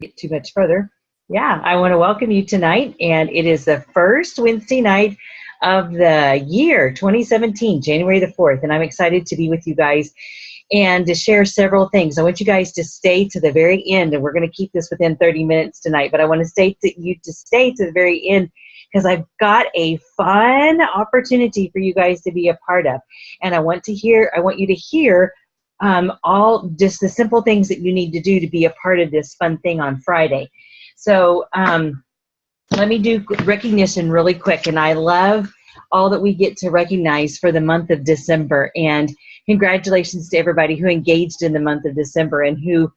get too much further. Yeah, I want to welcome you tonight, and it is the first Wednesday night of the year 2017, January the 4th, and I'm excited to be with you guys and to share several things. I want you guys to stay to the very end, and we're going to keep this within 30 minutes tonight, but I want to stay to the very end because I've got a fun opportunity for you guys to be a part of, and I want you to hear all just the simple things that you need to do to be a part of this fun thing on Friday. So let me do recognition really quick, and I love all that we get to recognize for the month of December, and congratulations to everybody who engaged in the month of December and who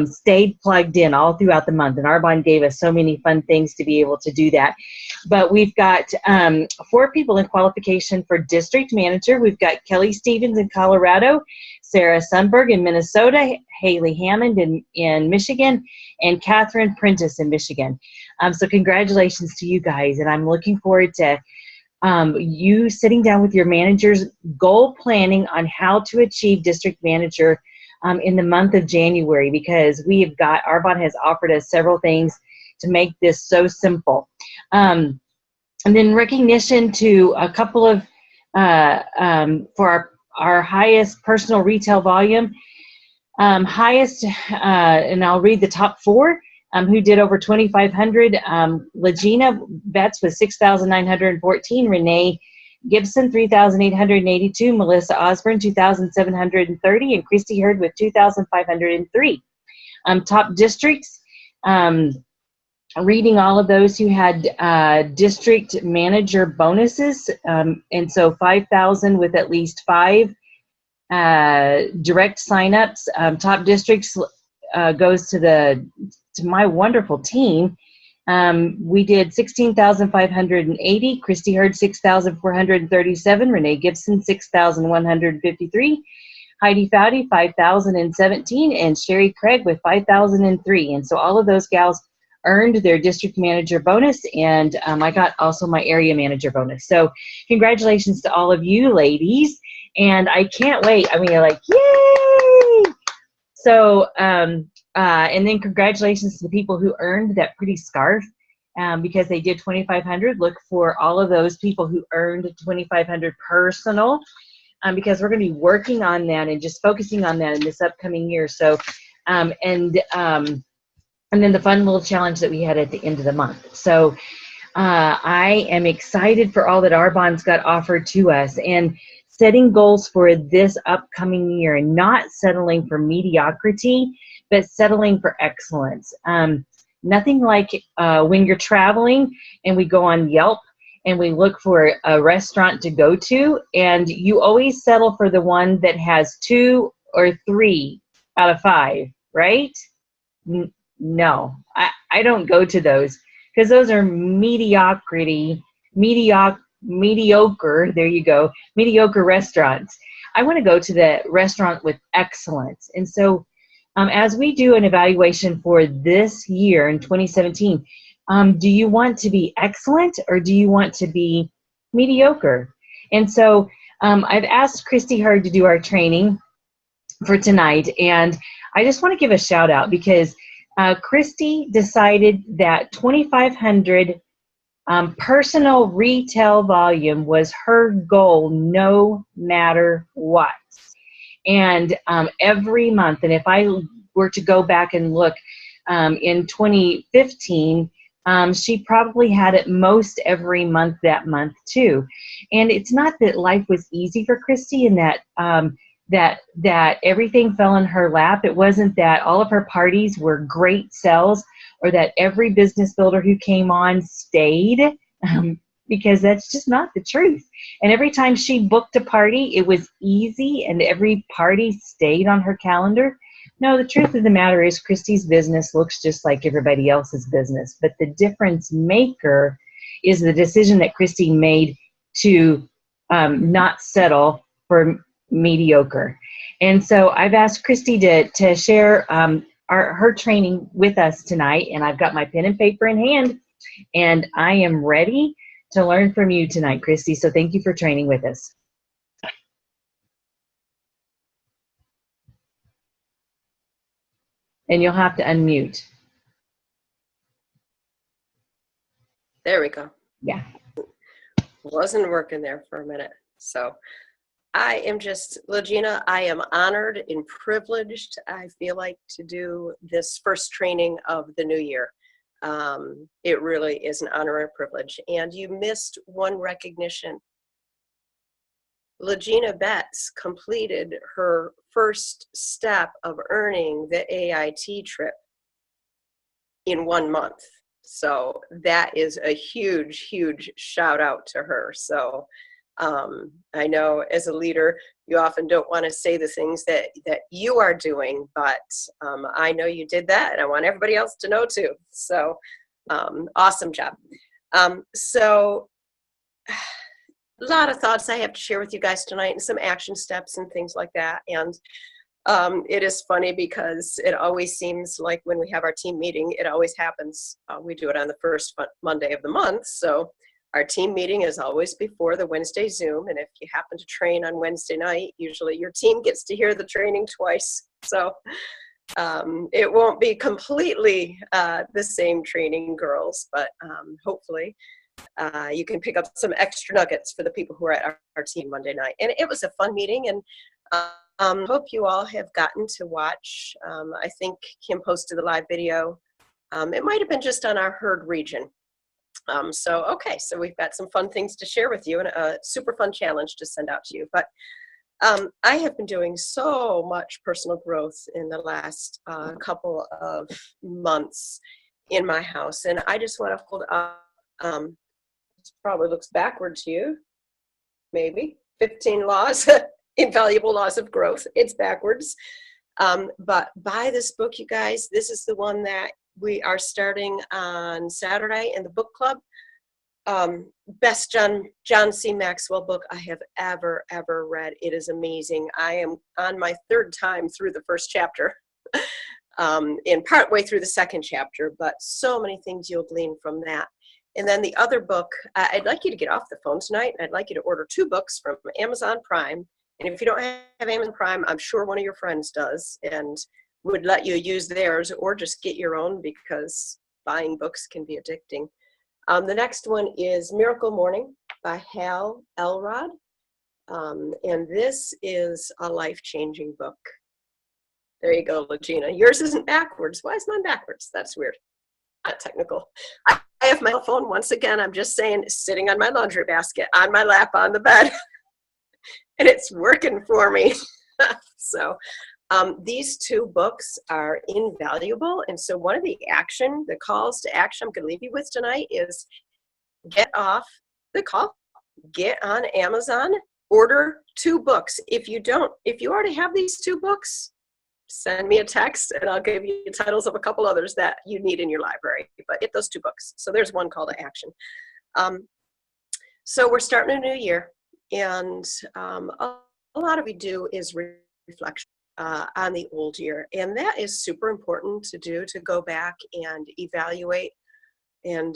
stayed plugged in all throughout the month. And Arbonne gave us so many fun things to be able to do that. But we've got 4 people in qualification for district manager. We've got Kelly Stevens in Colorado, Sarah Sundberg in Minnesota, Haley Hammond in Michigan, and Catherine Prentice in Michigan. So congratulations to you guys, and I'm looking forward to you sitting down with your managers, goal planning on how to achieve district manager in the month of January, because Arbonne has offered us several things to make this so simple. And then recognition to a couple of, for our highest personal retail volume, and I'll read the top 4 who did over 2,500. Legina Betts with 6,914, Renee Gibson 3,882, Melissa Osborne 2,730, and Christy Hurd with 2,503. Top districts, reading all of those who had district manager bonuses, and so 5,000 with at least 5 direct signups. Top districts goes to my wonderful team. We did 16,580, Christy Hurd 6,437, Renee Gibson 6,153, Heidi Fowdy 5,017, and Sherry Craig with 5,003. And so all of those gals earned their district manager bonus, and I got also my area manager bonus. So congratulations to all of you ladies, and I can't wait. I mean, you're like, yay! So, and then congratulations to the people who earned that pretty scarf because they did 2,500. Look for all of those people who earned 2,500 personal because we're going to be working on that and just focusing on that in this upcoming year. So, and then the fun little challenge that we had at the end of the month. So I am excited for all that Arbonne's got offered to us, and setting goals for this upcoming year and not settling for mediocrity, but settling for excellence. Nothing like when you're traveling and we go on Yelp and we look for a restaurant to go to, and you always settle for the one that has 2 or 3 out of 5, right? No, I don't go to those because those are mediocre, there you go, mediocre restaurants. I want to go to the restaurant with excellence. And so as we do an evaluation for this year in 2017, do you want to be excellent or do you want to be mediocre? And so I've asked Christy Hurd to do our training for tonight, and I just want to give a shout out because Christy decided that 2,500 personal retail volume was her goal no matter what. And every month, and if I were to go back and look in 2015, she probably had it most every month that month too. And it's not that life was easy for Christy and that everything fell in her lap. It wasn't that all of her parties were great sells or that every business builder who came on stayed, because that's just not the truth. And every time she booked a party, it was easy and every party stayed on her calendar. No, the truth of the matter is Christy's business looks just like everybody else's business, but the difference maker is the decision that Christy made to not settle for mediocre. And so I've asked Christy to share her training with us tonight, and I've got my pen and paper in hand, and I am ready to learn from you tonight, Christy. So thank you for training with us. And you'll have to unmute. There we go. Yeah. Wasn't working there for a minute. So I am just, Legina, I am honored and privileged, I feel like, to do this first training of the new year. It really is an honor and a privilege. And you missed one recognition. Legina Betts completed her first step of earning the AIT trip in 1 month. So that is a huge, huge shout out to her. So I know as a leader, you often don't want to say the things that you are doing, but I know you did that, and I want everybody else to know too. So awesome job. So a lot of thoughts I have to share with you guys tonight, and some action steps and things like that. And it is funny because it always seems like when we have our team meeting, it always happens. We do it on the first Monday of the month. So our team meeting is always before the Wednesday Zoom. And if you happen to train on Wednesday night, usually your team gets to hear the training twice. So it won't be completely the same training, girls, but hopefully you can pick up some extra nuggets for the people who are at our team Monday night. And it was a fun meeting, and hope you all have gotten to watch. I think Kim posted the live video. It might have been just on our hurd region. So we've got some fun things to share with you, and a super fun challenge to send out to you. But I have been doing so much personal growth in the last couple of months in my house, and I just want to hold up. This probably looks backward to you, maybe 15 laws, invaluable laws of growth. It's backwards, but buy this book, you guys. This is the one that we are starting on Saturday in the book club. Best John C. Maxwell book I have ever read. It is amazing. I am on my third time through the first chapter, and partway through the second chapter, but so many things you'll glean from that. And then the other book, I'd like you to get off the phone tonight, and I'd like you to order 2 books from Amazon Prime. And if you don't have Amazon Prime, I'm sure one of your friends does and would let you use theirs, or just get your own, because buying books can be addicting. The next one is Miracle Morning by Hal Elrod. And this is a life-changing book. There you go, Legina. Yours isn't backwards. Why is mine backwards? That's weird. Not technical. I have my phone, once again, I'm just saying, sitting on my laundry basket, on my lap, on the bed. And it's working for me. So these 2 books are invaluable. And so one of the calls to action I'm going to leave you with tonight is get off the call, get on Amazon, order 2 books. If you already have these 2 books, send me a text and I'll give you titles of a couple others that you need in your library. But get those 2 books. So there's one call to action. So we're starting a new year, and a lot of we do is reflection on the old year. And that is super important to do, to go back and evaluate and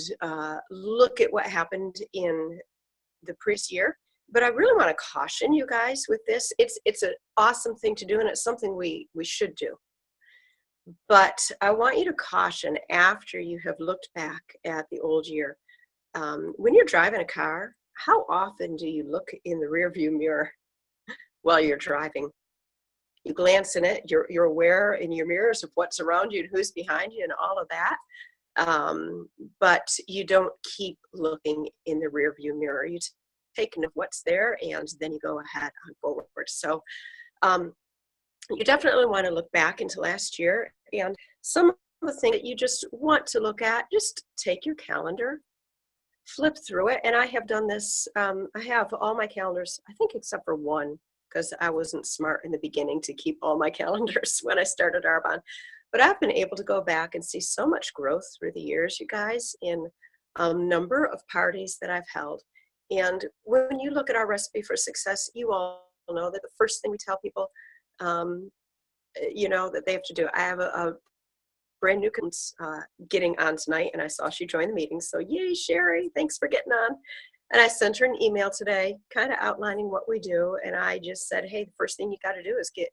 look at what happened in the previous year. But I really want to caution you guys with this. It's an awesome thing to do, and it's something we should do. But I want you to caution, after you have looked back at the old year, when you're driving a car, how often do you look in the rearview mirror while you're driving? You glance in it, you're aware in your mirrors of what's around you and who's behind you and all of that. But you don't keep looking in the rearview mirror. You take note of what's there, and then you go ahead on forward. So you definitely want to look back into last year, and some of the things that you just want to look at, just take your calendar, flip through it. And I have done this. I have all my calendars, I think, except for one, because I wasn't smart in the beginning to keep all my calendars when I started Arbonne. But I've been able to go back and see so much growth through the years, you guys, in a number of parties that I've held. And when you look at our recipe for success, you all know that the first thing we tell people, that they have to do. I have a brand new getting on tonight, and I saw she joined the meeting. So yay, Sherry, thanks for getting on. And I sent her an email today, kind of outlining what we do. And I just said, hey, the first thing you got to do is get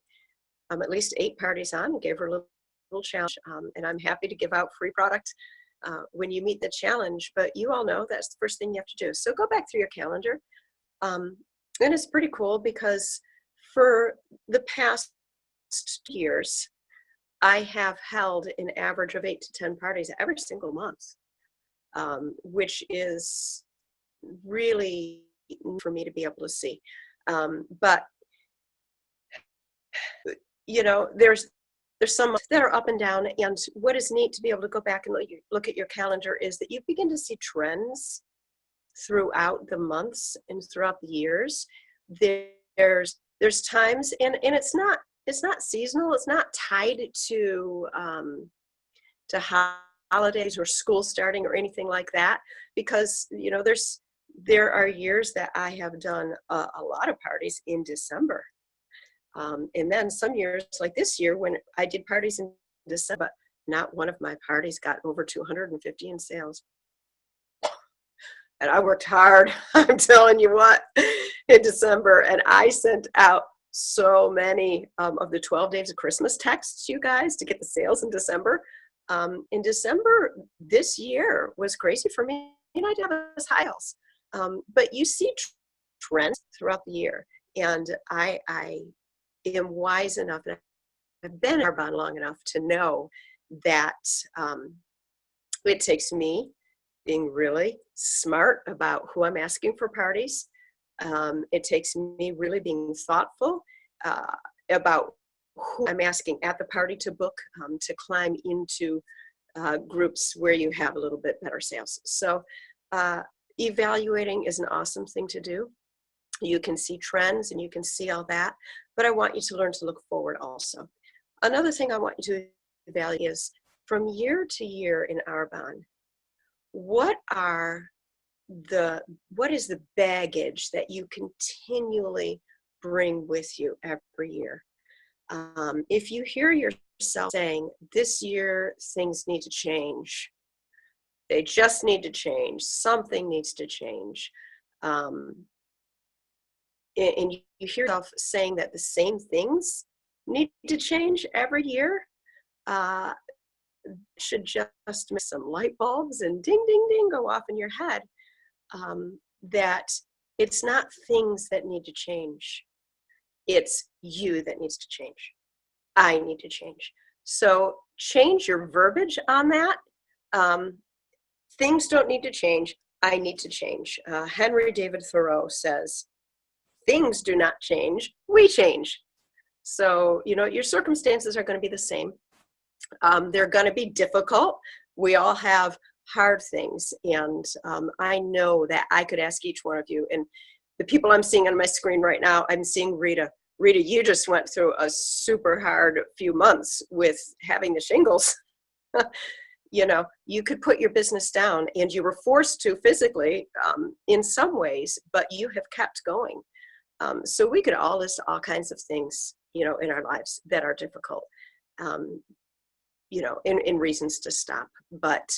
at least 8 parties on, and gave her a little challenge. And I'm happy to give out free product when you meet the challenge, but you all know that's the first thing you have to do. So go back through your calendar. And it's pretty cool because for the past years, I have held an average of 8 to 10 parties every single month, which is really for me to be able to see. But you know, there's some months that are up and down, and what is neat to be able to go back and look at your calendar is that you begin to see trends throughout the months and throughout the years. There's times, and it's not seasonal. It's not tied to holidays or school starting or anything like that, because you know there are years that I have done a lot of parties in December. And then some years, like this year, when I did parties in December, not one of my parties got over 250 in sales. And I worked hard, I'm telling you what, in December. And I sent out so many of the 12 days of Christmas texts, you guys, to get the sales in December. In December this year was crazy for me, and I did have those high sales. But you see trends throughout the year. And I am wise enough, and I've been in Arbonne long enough to know that it takes me being really smart about who I'm asking for parties. It takes me really being thoughtful about who I'm asking at the party to book, to climb into groups where you have a little bit better sales. So evaluating is an awesome thing to do. You can see trends and you can see all that, but I want you to learn to look forward also. Another thing I want you to evaluate is from year to year in Arbonne, what is the baggage that you continually bring with you every year? If you hear yourself saying, this year things need to change, they just need to change, something needs to change, and you hear yourself saying that the same things need to change every year, should just make some light bulbs and ding, ding, ding go off in your head, that it's not things that need to change. It's you that needs to change. I need to change. So change your verbiage on that. Things don't need to change. I need to change. Henry David Thoreau says, things do not change, we change. So, you know, your circumstances are going to be the same. They're going to be difficult. We all have hard things. And I know that I could ask each one of you, and the people I'm seeing on my screen right now, I'm seeing Rita. Rita, you just went through a super hard few months with having the shingles. You know, you could put your business down, and you were forced to physically in some ways, but you have kept going. So we could all list all kinds of things, you know, in our lives that are difficult, you know, in reasons to stop. But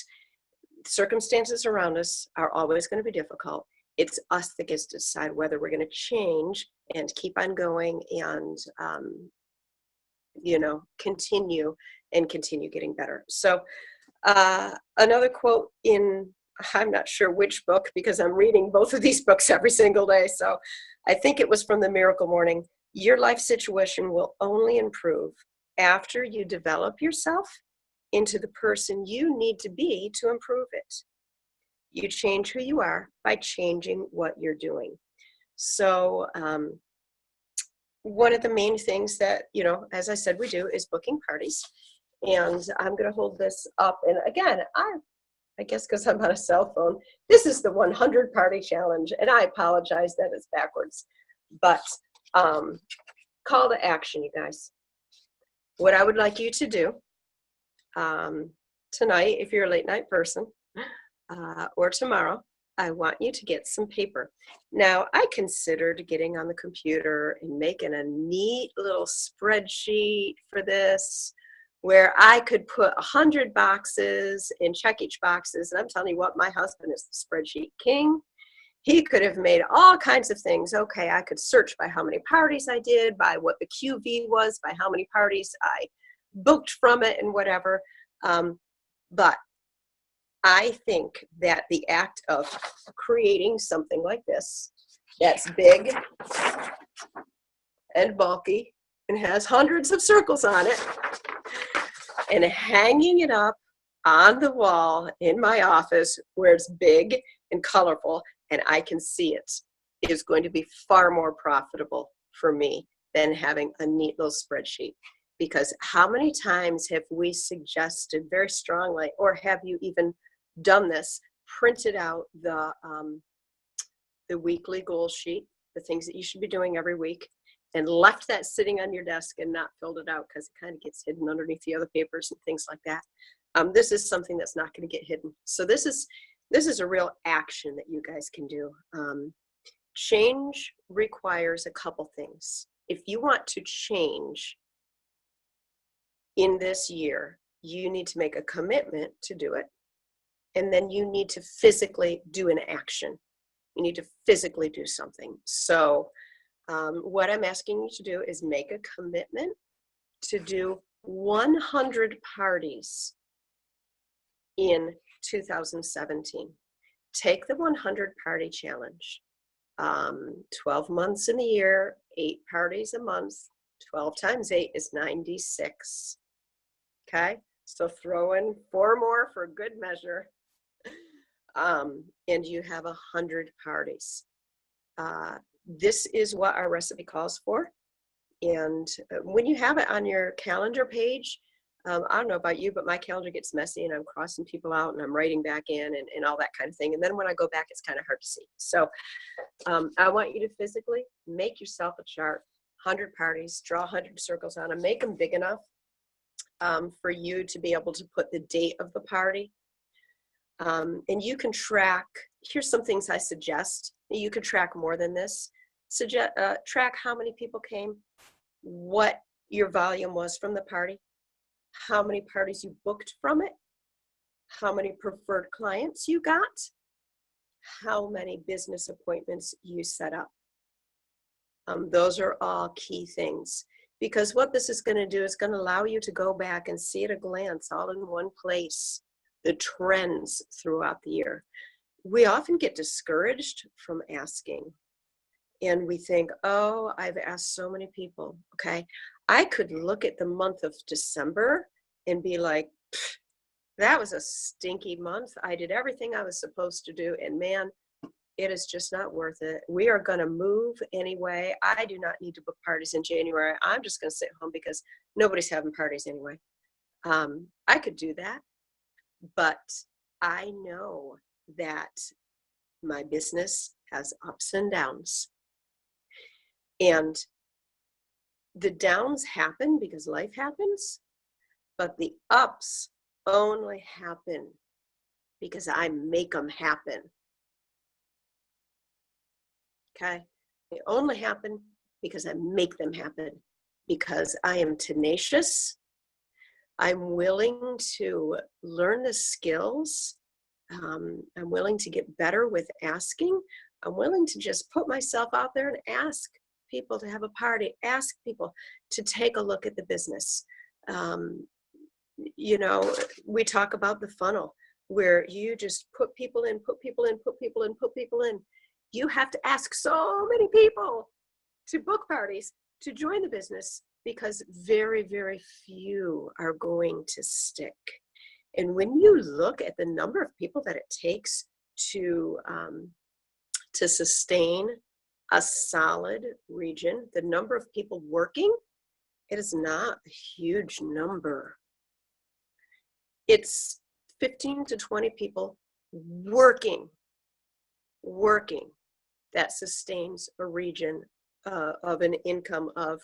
circumstances around us are always going to be difficult. It's us that gets to decide whether we're going to change and keep on going and, you know, continue getting better. So another quote in, I'm not sure which book, because I'm reading both of these books every single day. So I think it was from the Miracle Morning. Your life situation will only improve after you develop yourself into the person you need to be to improve it. You change who you are by changing what you're doing. So one of the main things that, you know, as I said, we do is booking parties. And I'm going to hold this up. And again, I guess because I'm on a cell phone, this is the 100 party challenge. And I apologize that it's backwards. But call to action, you guys. What I would like you to do tonight, if you're a late night person, or tomorrow, I want you to get some paper. Now, I considered getting on the computer and making a neat little spreadsheet for this, where I could put 100 boxes and check each boxes. And I'm telling you what, my husband is the spreadsheet king. He could have made all kinds of things. Okay, I could search by how many parties I did, by what the QV was, by how many parties I booked from it and whatever. But I think that the act of creating something like this, that's big and bulky and has hundreds of circles on it, and hanging it up on the wall in my office where it's big and colorful and I can see it, is going to be far more profitable for me than having a neat little spreadsheet. Because how many times have we suggested very strongly, or have you even done this, printed out the weekly goal sheet, the things that you should be doing every week, and left that sitting on your desk and not filled it out because it kind of gets hidden underneath the other papers and things like that. This is something that's not going to get hidden. So this is a real action that you guys can do. Change requires a couple things. If you want to change in this year, you need to make a commitment to do it. And then you need to physically do an action. You need to physically do something. So what I'm asking you to do is make a commitment to do 100 parties in 2017. Take the 100 party challenge. 12 months in the year, 8 parties a month. 12 times 8 is 96. Okay, so throw in 4 more for good measure. And you have 100 parties. This is what our recipe calls for. And when you have it on your calendar page, I don't know about you, but my calendar gets messy and I'm crossing people out and I'm writing back in and all that kind of thing. And then when I go back, it's kind of hard to see. So I want you to physically make yourself a chart, 100 parties, draw 100 circles on them, make them big enough for you to be able to put the date of the party. And you can track, here's some things I suggest. You could track more than this. Track how many people came, what your volume was from the party, how many parties you booked from it, how many preferred clients you got, how many business appointments you set up. Those are all key things, because what this is going to do is going to allow you to go back and see at a glance, all in one place, the trends throughout the year. We often get discouraged from asking. And we think, oh, I've asked so many people. Okay, I could look at the month of December and be like, that was a stinky month. I did everything I was supposed to do. And man, it is just not worth it. We are going to move anyway. I do not need to book parties in January. I'm just going to sit home because nobody's having parties anyway. I could do that. But I know that my business has ups and downs. And the downs happen because life happens, but the ups only happen because I make them happen. Okay? They only happen because I make them happen, because I am tenacious. I'm willing to learn the skills. I'm willing to get better with asking. I'm willing to just put myself out there and ask people to have a party, ask people to take a look at the business. You know, we talk about the funnel where you just put people in, put people in, put people in, put people in. You have to ask so many people to book parties, to join the business, because very, very few are going to stick. And when you look at the number of people that it takes to sustain a solid region, the number of people working, it is not a huge number. It's 15 to 20 people working that sustains a region of an income of,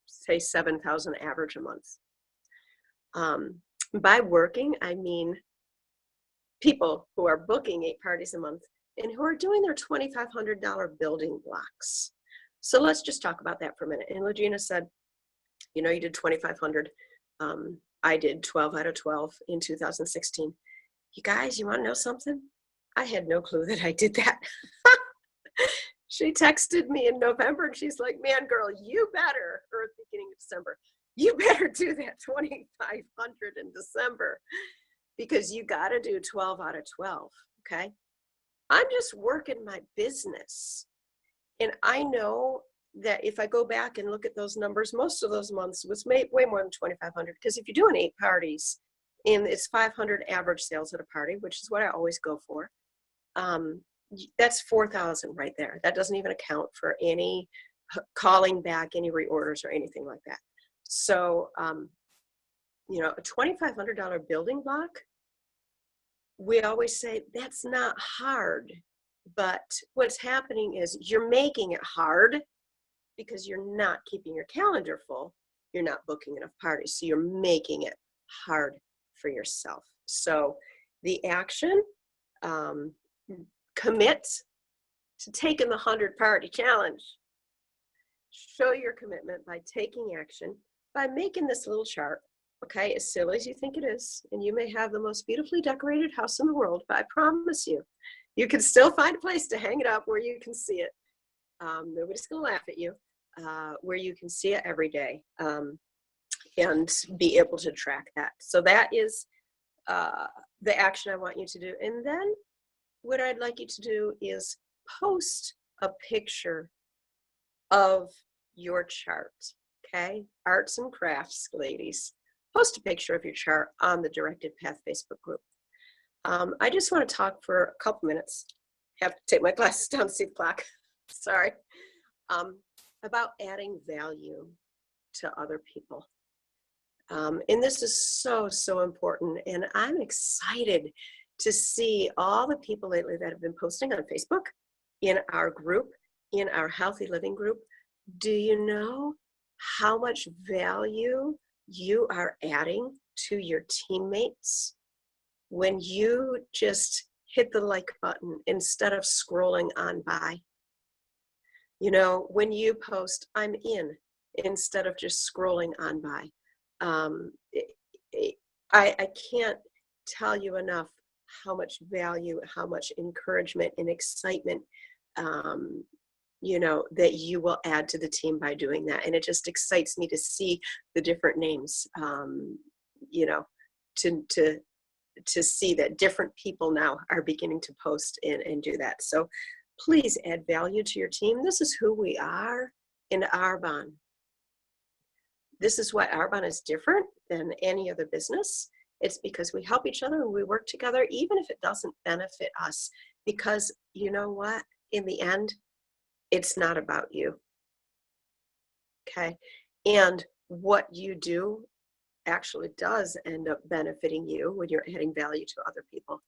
say, 7,000 average a month. By working, I mean people who are booking 8 parties a month and who are doing their $2,500 building blocks. So let's just talk about that for a minute. And Legina said, you know, you did 2,500. I did 12 out of 12 in 2016. You guys, you want to know something? I had no clue that I did that. She texted me in November and she's like, man, girl, you better, or at the beginning of December, you better do that 2,500 in December. because you got to do 12 out of 12. Okay. I'm just working my business. And I know that if I go back and look at those numbers, most of those months was way more than 2,500. Because if you're doing 8 parties and it's 500 average sales at a party, which is what I always go for, that's 4,000 right there. That doesn't even account for any calling back, any reorders or anything like that. So, you know, a $2,500 building block, we always say that's not hard. But what's happening is you're making it hard because you're not keeping your calendar full. You're not booking enough parties. So you're making it hard for yourself. So the action, commit to taking the 100 party challenge. Show your commitment by taking action, by making this little chart. Okay, as silly as you think it is, and you may have the most beautifully decorated house in the world, but I promise you, you can still find a place to hang it up where you can see it. Nobody's going to laugh at you, where you can see it every day, and be able to track that. So that is the action I want you to do. And then what I'd like you to do is post a picture of your chart. Okay, arts and crafts, ladies. Post a picture of your chart on the Directed Path Facebook group. I just want to talk for a couple minutes. I have to take my glasses down to see the clock. Sorry. About adding value to other people. And this is so, so important. And I'm excited to see all the people lately that have been posting on Facebook, in our group, in our Healthy Living group. Do you know how much value you are adding to your teammates when you just hit the like button instead of scrolling on by? You know, when you post, I'm in, instead of just scrolling on by. I can't tell you enough how much value, how much encouragement and excitement, you know, that you will add to the team by doing that. And it just excites me to see the different names, you know, to see that different people now are beginning to post and do that. So please add value to your team. This is who we are in Arbonne. This is why Arbonne is different than any other business. It's because we help each other and we work together, even if it doesn't benefit us. Because you know what? In the end, it's not about you. Okay? And what you do actually does end up benefiting you when you're adding value to other people.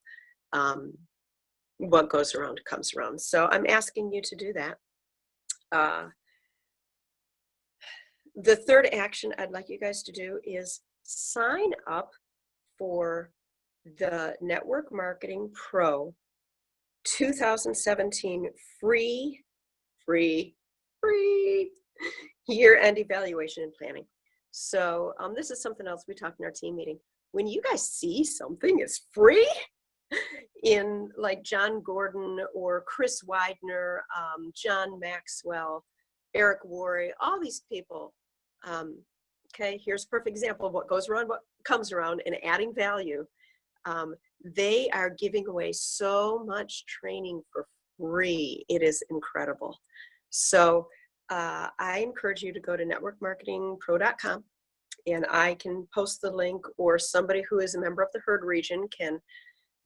What goes around comes around. So I'm asking you to do that. The third action I'd like you guys to do is sign up for the Network Marketing Pro 2017 free year-end evaluation and planning. So this is something else we talked in our team meeting. When you guys see something is free, in like John Gordon or Chris Widener, John Maxwell, Eric Worre, all these people. Okay, here's a perfect example of what goes around, what comes around, and adding value. They are giving away so much training for free. It is incredible. So I encourage you to go to networkmarketingpro.com, and I can post the link, or somebody who is a member of the Hurd region can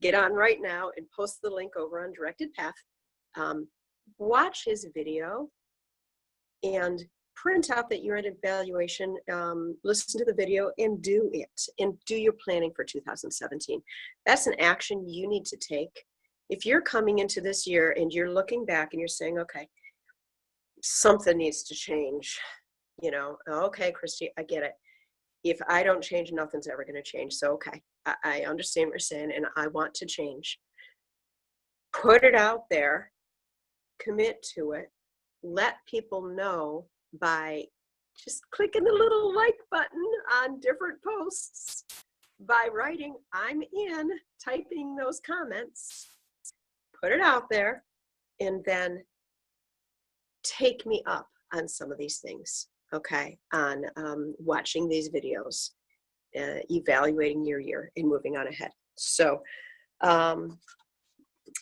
get on right now and post the link over on Directed Path. Watch his video and print out that year-end evaluation, listen to the video and do it, and do your planning for 2017. That's an action you need to take. If you're coming into this year and you're looking back and you're saying, okay, something needs to change, you know, okay, Christy, I get it. If I don't change, nothing's ever going to change. So, okay, I understand what you're saying, and I want to change. Put it out there, commit to it, let people know by just clicking the little like button on different posts, by writing, I'm in, typing those comments, put it out there, and then take me up on some of these things, okay, on watching these videos, evaluating your year and moving on ahead. So a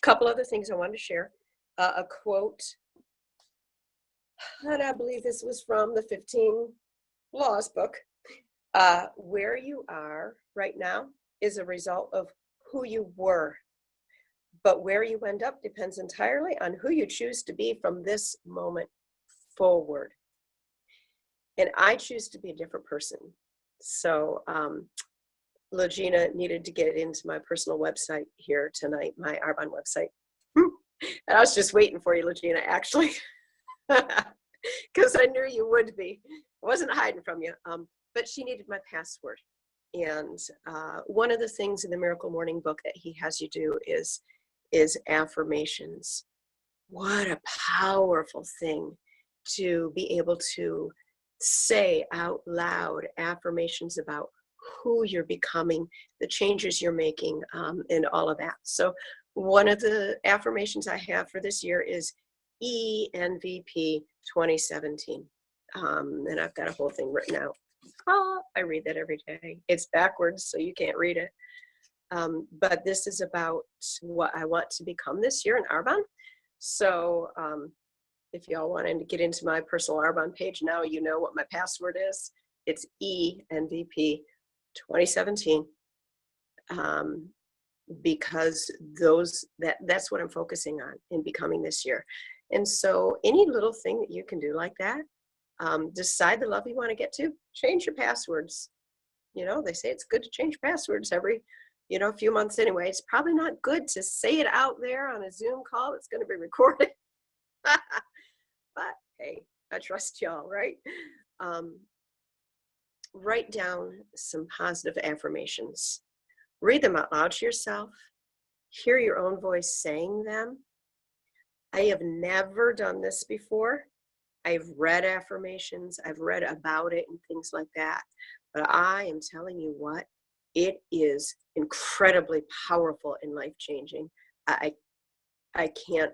couple other things I wanted to share. A quote, and I believe this was from the 15 Laws book. Where you are right now is a result of who you were, but where you end up depends entirely on who you choose to be from this moment forward. And I choose to be a different person. So Legina needed to get into my personal website here tonight, my Arbonne website. And I was just waiting for you, Legina, actually, because I knew you would be. I wasn't hiding from you. But she needed my password. And one of the things in the Miracle Morning book that he has you do is affirmations. What a powerful thing to be able to say out loud affirmations about who you're becoming, the changes you're making, and all of that. So one of the affirmations I have for this year is ENVP 2017. And I've got a whole thing written out. I read that every day. It's backwards, so you can't read it. But this is about what I want to become this year in Arbonne. So if y'all wanted to get into my personal Arbonne page, now you know what my password is. It's ENVP 2017. Because that's what I'm focusing on in becoming this year. And so any little thing that you can do like that, decide the level you want to get to, change your passwords. You know, they say it's good to change passwords every, a few months anyway. It's probably not good to say it out there on a Zoom call. It's going to be recorded. But hey, I trust y'all, right? Write down some positive affirmations. Read them out loud to yourself. Hear your own voice saying them. I have never done this before. I've read affirmations. I've read about it and things like that. But I am telling you what, it is incredibly powerful and life-changing. I can't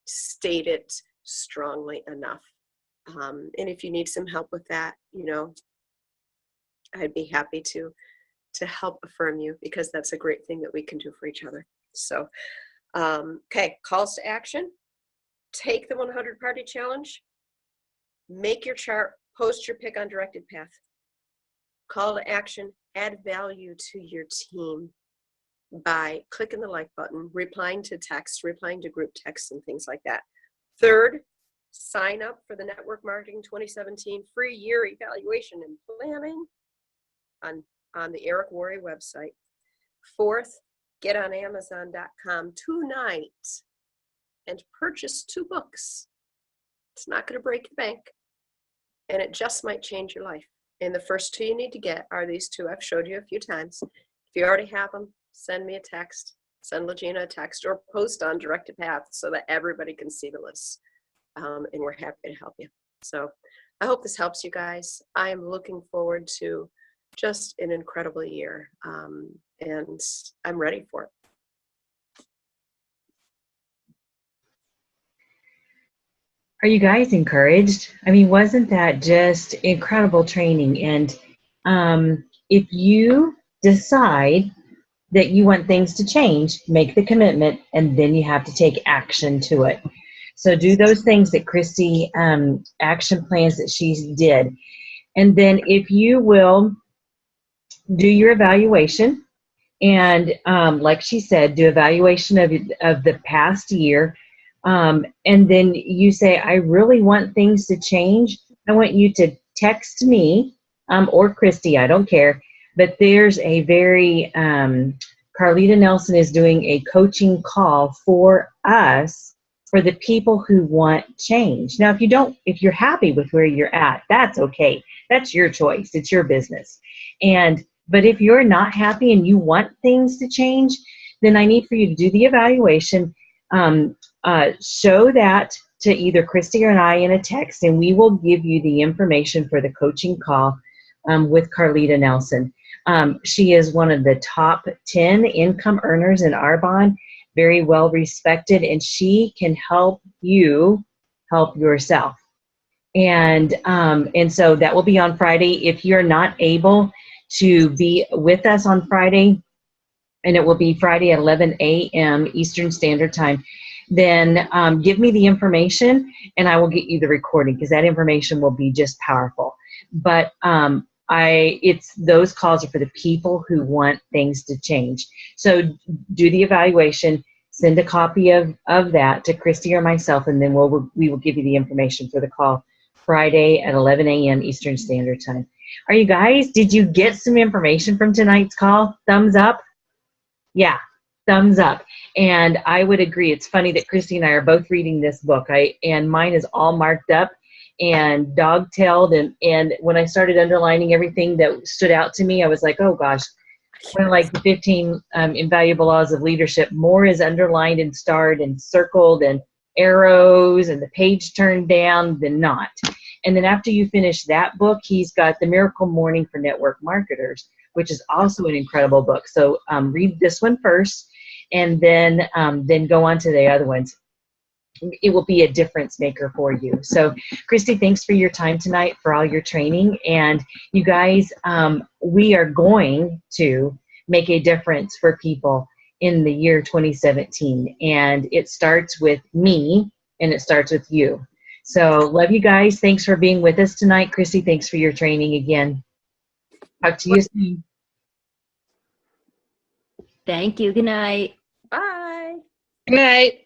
state it strongly enough. And if you need some help with that, I'd be happy to help affirm you, because that's a great thing that we can do for each other. So, okay, calls to action. Take the 100 Party Challenge. Make your chart, post your pick on Directed Path. Call to action, add value to your team by clicking the like button, replying to text, replying to group texts and things like that. Third, sign up for the Network Marketing 2017 free year evaluation and planning on the Eric Worre website. Fourth, get on Amazon.com tonight and purchase 2 books. It's not going to break the bank, and it just might change your life. And the first 2 you need to get are these 2 I've showed you a few times. If you already have them, send me a text, send Legina a text, or post on Directed Path so that everybody can see the list. And we're happy to help you. So I hope this helps you guys. I am looking forward to just an incredible year, and I'm ready for it. Are you guys encouraged? I mean, wasn't that just incredible training? And if you decide that you want things to change, make the commitment, and then you have to take action to it. So do those things that Christy, action plans that she did. And then if you will do your evaluation, and like she said, do evaluation of the past year. And then you say, I really want things to change. I want you to text me or Christy, I don't care. But there's a very, Carlita Nelson is doing a coaching call for us, for the people who want change. Now, if you're happy with where you're at, that's okay. That's your choice. It's your business. But if you're not happy and you want things to change, then I need for you to do the evaluation. Show that to either Christy or I in a text, and we will give you the information for the coaching call with Carlita Nelson. She is one of the top 10 income earners in Arbonne, very well respected, and she can help you help yourself. And so that will be on Friday. If you're not able to be with us on Friday, and it will be Friday at 11 a.m. Eastern Standard Time, then give me the information and I will get you the recording, because that information will be just powerful. But it's those calls are for the people who want things to change. So do the evaluation, send a copy of that to Christy or myself, and then we will give you the information for the call Friday at 11 a.m. Eastern Standard Time. Are you guys, did you get some information from tonight's call? Thumbs up? Yeah, thumbs up. And I would agree. It's funny that Christy and I are both reading this book. And mine is all marked up and dog-tailed. And when I started underlining everything that stood out to me, I was like, oh gosh, when like the 15 invaluable laws of leadership, more is underlined and starred and circled and arrows and the page turned down than not. And then after you finish that book, he's got The Miracle Morning for Network Marketers, which is also an incredible book. So read this one first, and then go on to the other ones. It will be a difference maker for you. So Christy, thanks for your time tonight, for all your training. And you guys, we are going to make a difference for people in the year 2017. And it starts with me, and it starts with you. So love you guys. Thanks for being with us tonight. Christy, thanks for your training again. Talk to you soon. Thank you. Good night. Bye. Good night.